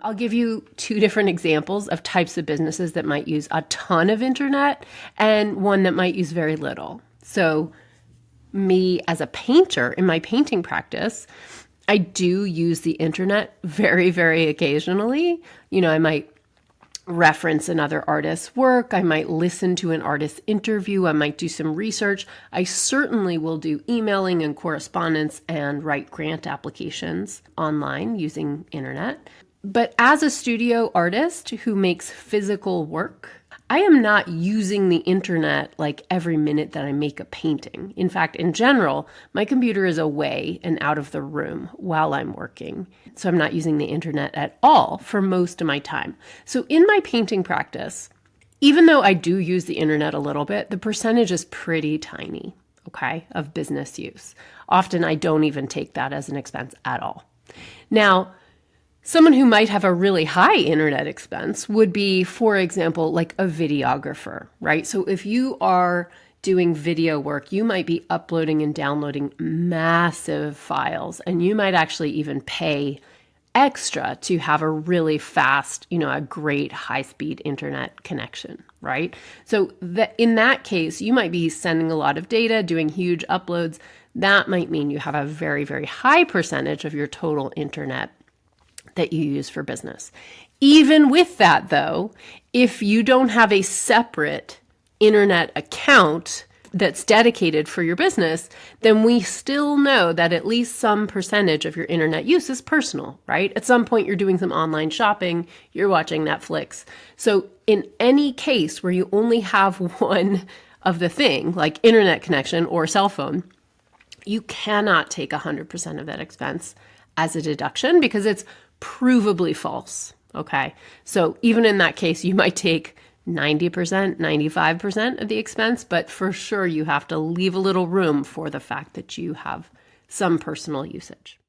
I'll give you two different examples of types of businesses that might use a ton of internet and one that might use very little. So me as a painter in my painting practice, I do use the internet very, very occasionally. I might reference another artist's work. I might listen to an artist's interview. I might do some research. I certainly will do emailing and correspondence and write grant applications online using internet. But as a studio artist who makes physical work, I am not using the internet like every minute that I make a painting. In fact, in general, my computer is away and out of the room while I'm working. So I'm not using the internet at all for most of my time. So in my painting practice, even though I do use the internet a little bit, the percentage is pretty tiny, okay, of business use. Often I don't even take that as an expense at all. Now, someone who might have a really high internet expense would be, for example, like a videographer, right? So if you are doing video work, you might be uploading and downloading massive files, and you might actually even pay extra to have a really fast, a great high-speed internet connection, right? So in that case, you might be sending a lot of data, doing huge uploads. That might mean you have a very, very high percentage of your total internet that you use for business. Even with that, though, if you don't have a separate internet account that's dedicated for your business, then we still know that at least some percentage of your internet use is personal, right? At some point, you're doing some online shopping, you're watching Netflix. So in any case where you only have one of the thing, like internet connection or cell phone, you cannot take 100% of that expense as a deduction because it's provably false, okay? So even in that case, you might take 90%, 95% of the expense, but for sure you have to leave a little room for the fact that you have some personal usage.